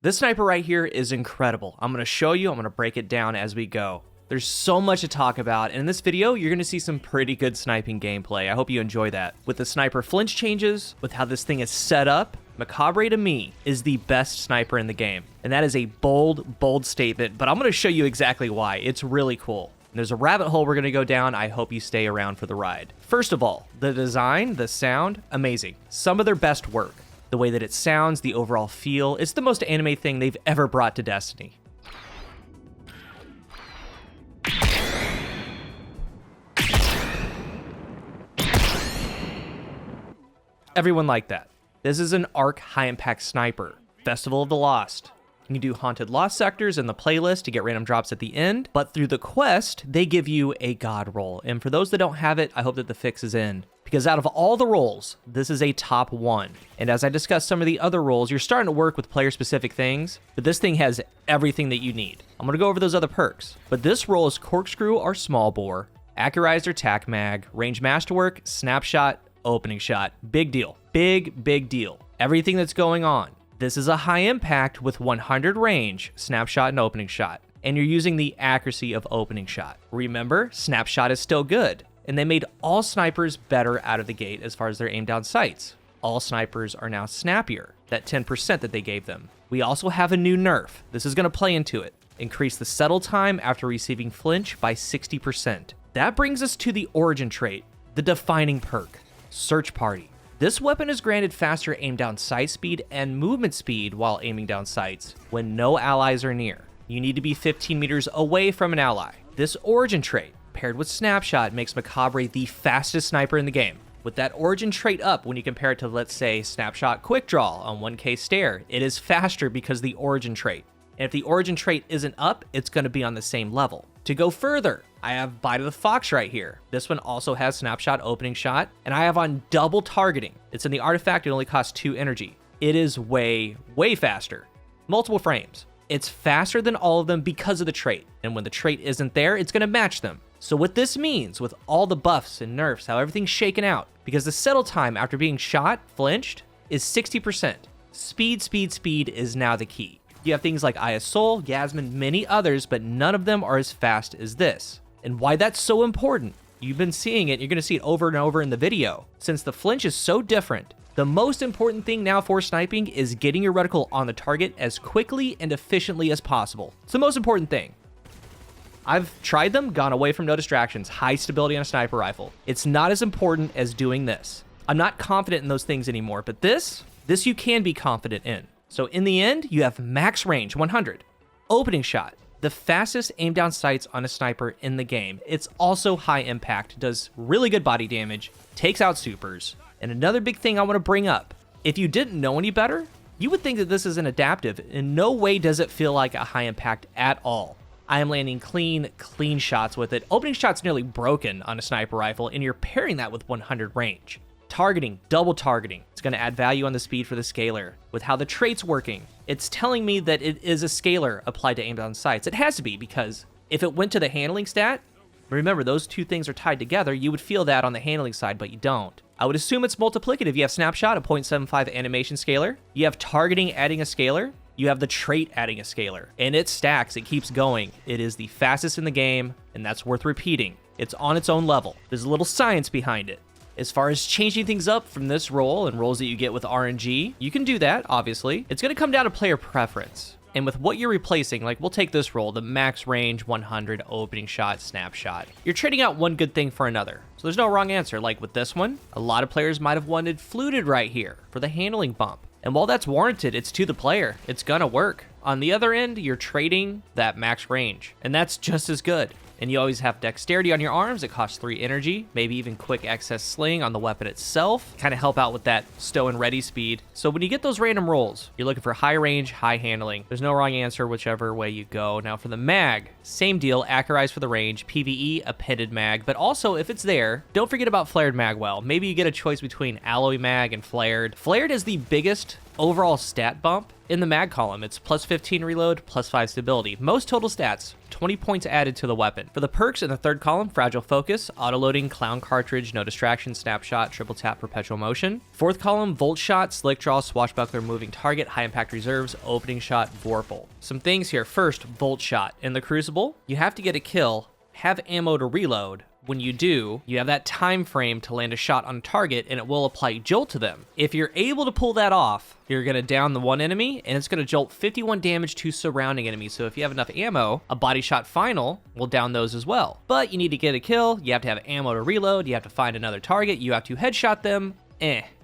This sniper right here is incredible. I'm going to show you, I'm going to break it down as we go. There's so much to talk about, and in this video, you're going to see some pretty good sniping gameplay. I hope you enjoy that. With the sniper flinch changes, with how this thing is set up, Mechabre to me is the best sniper in the game. And that is a bold, bold statement, but I'm going to show you exactly why. It's really cool. And there's a rabbit hole we're going to go down. I hope you stay around for the ride. First of all, the design, the sound, amazing. Some of their best work. The way that it sounds, the overall feel, it's the most anime thing they've ever brought to Destiny. Everyone liked that. This is an Arc high-impact sniper. Festival of the Lost. You can do Haunted Lost sectors in the playlist to get random drops at the end, but through the quest, they give you a god roll. And for those that don't have it, I hope that the fix is in. Because out of all the roles, this is a top one. And as I discussed some of the other roles, you're starting to work with player-specific things, but this thing has everything that you need. I'm going to go over those other perks. But this role is Corkscrew or Small Bore, Accurized or Tac Mag, Range Masterwork, Snapshot, Opening Shot. Big deal. Big deal. Everything that's going on. This is a high impact with 100 range, Snapshot and Opening Shot. And you're using the accuracy of Opening Shot. Remember, Snapshot is still good. And they made all snipers better out of the gate as far as their aim down sights. All snipers are now snappier, that 10% that they gave them. We also have a new nerf. This is going to play into it. Increase the settle time after receiving flinch by 60%. That brings us to the origin trait, the defining perk, Search Party. This weapon is granted faster aim down sight speed and movement speed while aiming down sights when no allies are near. You need to be 15 meters away from an ally. This origin trait, paired with Snapshot, makes Mechabre the fastest sniper in the game. With that origin trait up, when you compare it to, let's say, Snapshot Quick Draw on 1K Stare, it is faster because of the origin trait. And if the origin trait isn't up, it's going to be on the same level. To go further, I have Bite of the Fox right here. This one also has Snapshot, Opening Shot, and I have on double targeting. It's in the artifact, it only costs 2 energy. It is way faster. Multiple frames. It's faster than all of them because of the trait, and when the trait isn't there, it's going to match them. So what this means, with all the buffs and nerfs, how everything's shaken out, because the settle time after being shot, flinched, is 60%. Speed is now the key. You have things like Eye of Soul, Yasmin, many others, but none of them are as fast as this. And why that's so important, you've been seeing it, you're going to see it over and over in the video. Since the flinch is so different, the most important thing now for sniping is getting your reticle on the target as quickly and efficiently as possible. It's the most important thing. I've tried them, gone away from no distractions, high stability on a sniper rifle. It's not as important as doing this. I'm not confident in those things anymore, but this you can be confident in. So in the end, you have max range, 100. Opening Shot, the fastest aim down sights on a sniper in the game. It's also high impact, does really good body damage, takes out supers. And another big thing I want to bring up, if you didn't know any better, you would think that this is an adaptive. In no way does it feel like a high impact at all. I am landing clean shots with it. Opening Shot's nearly broken on a sniper rifle, and you're pairing that with 100 range. Targeting, double targeting. It's going to add value on the speed for the scaler. With how the trait's working, it's telling me that it is a scaler applied to aim down sights. It has to be, because if it went to the handling stat, remember those two things are tied together, you would feel that on the handling side, but you don't. I would assume it's multiplicative. You have Snapshot, a 0.75 animation scaler. You have targeting adding a scaler. You have the trait adding a scaler. And it stacks, it keeps going. It is the fastest in the game, and that's worth repeating. It's on its own level. There's a little science behind it. As far as changing things up from this role and roles that you get with RNG, you can do that, obviously. It's going to come down to player preference. And with what you're replacing, like we'll take this role, the max range 100 opening shot snapshot. You're trading out one good thing for another. So there's no wrong answer. Like with this one, a lot of players might have wanted fluted right here for the handling bump. And while that's warranted, it's to the player. It's gonna work. On the other end, you're trading that max range, and that's just as good. And you always have dexterity on your arms. It costs 3 energy, maybe even quick excess sling on the weapon itself. Kind of help out with that stow and ready speed. So when you get those random rolls, you're looking for high range, high handling. There's no wrong answer whichever way you go. Now for the mag, same deal, accurized for the range, PvE, appended mag, but also if it's there, don't forget about flared mag well. Maybe you get a choice between alloy mag and flared. Flared is the biggest overall stat bump, in the mag column, it's plus 15 reload, plus 5 stability. Most total stats, 20 points added to the weapon. For the perks in the third column, fragile focus, autoloading, clown cartridge, no distraction, snapshot, triple tap, perpetual motion. Fourth column, volt shot, slick draw, swashbuckler, moving target, high impact reserves, opening shot, vorpal. Some things here. First, volt shot. In the crucible, you have to get a kill, have ammo to reload. When you do, you have that time frame to land a shot on target and it will apply jolt to them. If you're able to pull that off, you're going to down the one enemy and it's going to jolt 51 damage to surrounding enemies. So if you have enough ammo, a body shot final will down those as well. But you need to get a kill, you have to have ammo to reload, you have to find another target, you have to headshot them.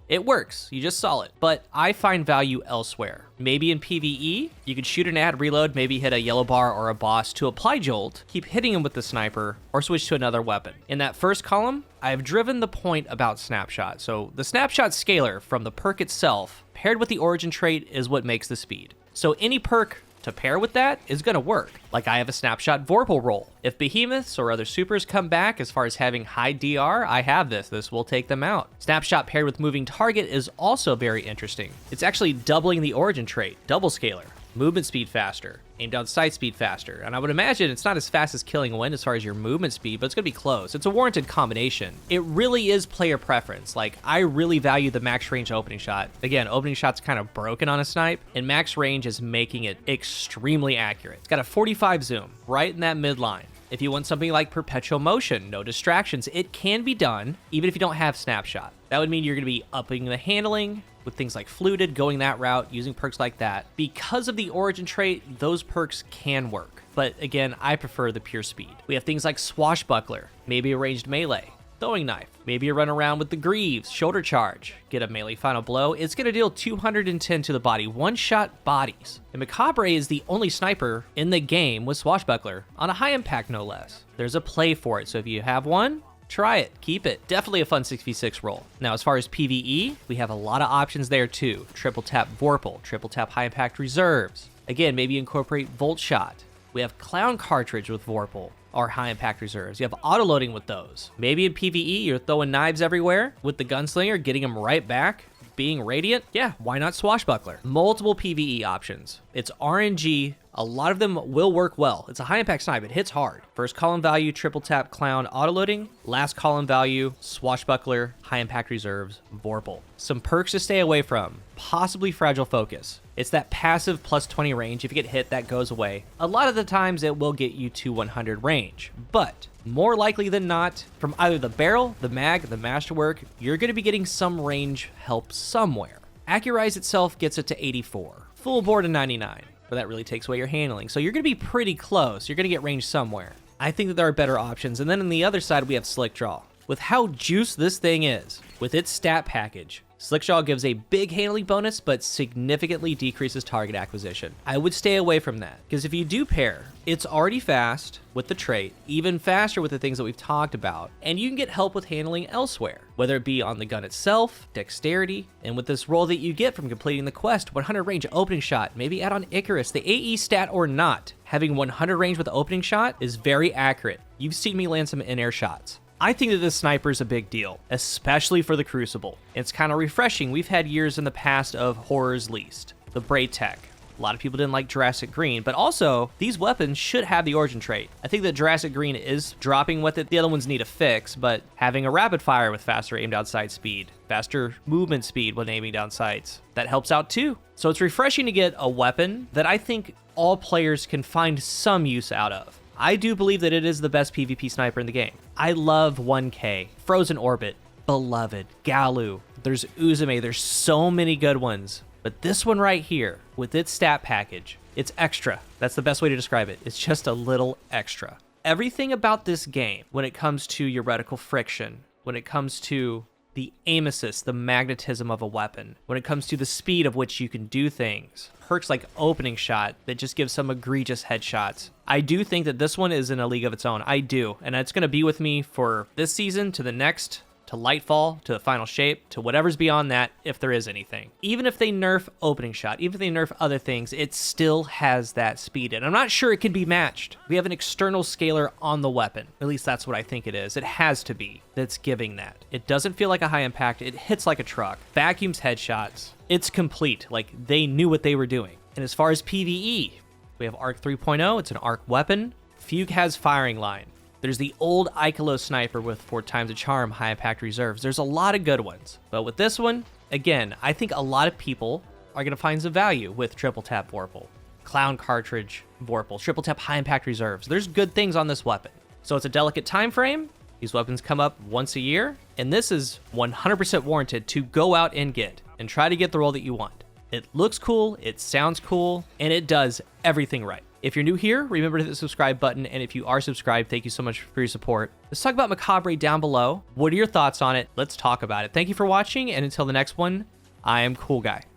It works, you just saw it, but I find value elsewhere. Maybe in PvE, you could shoot an ad, reload, maybe hit a yellow bar or a boss to apply jolt, keep hitting him with the sniper, or switch to another weapon. In that first column, I've driven the point about snapshot. So the snapshot scalar from the perk itself, paired with the origin trait, is what makes the speed. So any perk to pair with that is going to work. Like I have a snapshot vorpal roll. If behemoths or other supers come back as far as having high DR, I have this. This will take them out. Snapshot paired with moving target is also very interesting. It's actually doubling the origin trait, double scalar. Movement speed faster, aim down sight speed faster. And I would imagine it's not as fast as killing wind as far as your movement speed, but it's gonna be close. It's a warranted combination. It really is player preference. Like, I really value the max range opening shot. Again, opening shot's kind of broken on a snipe, and max range is making it extremely accurate. It's got a 45 zoom, right in that midline. If you want something like perpetual motion, no distractions, it can be done, even if you don't have snapshot. That would mean you're gonna be upping the handling, with things like fluted, going that route, using perks like that. Because of the origin trait, those perks can work. But again, I prefer the pure speed. We have things like swashbuckler, maybe a ranged melee, throwing knife, maybe a run around with the greaves, shoulder charge, get a melee final blow. It's gonna deal 210 to the body, one-shot bodies. And Mechabre is the only sniper in the game with swashbuckler, on a high impact no less. There's a play for it, so if you have one, try it, keep it. Definitely a fun 6v6 roll. Now, as far as PvE, we have a lot of options there too. Triple tap vorpal, triple tap high impact reserves. Again, maybe incorporate volt shot. We have clown cartridge with vorpal or high impact reserves. You have autoloading with those. Maybe in PvE, you're throwing knives everywhere with the gunslinger, getting them right back. Being radiant, yeah, why not swashbuckler? Multiple PvE options. It's RNG. A lot of them will work well. It's a high impact snipe, it hits hard. First column value, triple tap, clown, autoloading. Last column value, swashbuckler, high impact reserves, vorpal. Some perks to stay away from, possibly fragile focus. It's that passive plus 20 range. If you get hit, that goes away. A lot of the times it will get you to 100 range, but more likely than not, from either the barrel, the mag, the masterwork, you're gonna be getting some range help somewhere. Accurize itself gets it to 84. Full bore to 99. But that really takes away your handling. So you're going to be pretty close. You're going to get range somewhere. I think that there are better options. And then on the other side, we have Slick Draw. With how juiced this thing is, with its stat package, Slick Draw gives a big handling bonus, but significantly decreases target acquisition. I would stay away from that, because if you do pair, it's already fast with the trait, even faster with the things that we've talked about, and you can get help with handling elsewhere, whether it be on the gun itself, dexterity, and with this roll that you get from completing the quest, 100 range opening shot, maybe add on Icarus, the AE stat or not, having 100 range with the opening shot is very accurate. You've seen me land some in-air shots. I think that this sniper is a big deal, especially for the Crucible. It's kind of refreshing. We've had years in the past of horrors least. The Braid Tech. A lot of people didn't like Jurassic Green, but also these weapons should have the origin trait. I think that Jurassic Green is dropping with it. The other ones need a fix, but having a rapid fire with faster aim down sight speed, faster movement speed when aiming down sights, that helps out too. So it's refreshing to get a weapon that I think all players can find some use out of. I do believe that it is the best PvP sniper in the game. I love 1K, Frozen Orbit, Beloved, Galu, there's Uzume, there's so many good ones. But this one right here, with its stat package, it's extra. That's the best way to describe it. It's just a little extra. Everything about this game, when it comes to your reticle friction, when it comes to the aim assist, the magnetism of a weapon, when it comes to the speed of which you can do things, perks like opening shot that just gives some egregious headshots. I do think that this one is in a league of its own. I do. And it's going to be with me for this season to the next to Lightfall, to the final shape, to whatever's beyond that, if there is anything. Even if they nerf opening shot, even if they nerf other things, it still has that speed. And I'm not sure it can be matched. We have an external scaler on the weapon. At least that's what I think it is. It has to be that's giving that. It doesn't feel like a high impact. It hits like a truck. Vacuums headshots. It's complete. Like, they knew what they were doing. And as far as PvE, we have Arc 3.0. It's an arc weapon. Fugue has firing line. There's the old Icolo sniper with 4 times a charm, high impact reserves. There's a lot of good ones. But with this one, again, I think a lot of people are going to find some value with triple tap Vorpal, clown cartridge Vorpal, triple tap high impact reserves. There's good things on this weapon. So it's a delicate time frame. These weapons come up once a year, and this is 100% warranted to go out and get and try to get the roll that you want. It looks cool, it sounds cool, and it does everything right. If you're new here, remember to hit the subscribe button, and if you are subscribed, thank you so much for your support. Let's talk about Mechabre down below. What are your thoughts on it? Let's talk about it. Thank you for watching, and until the next one, I am CoolGuy.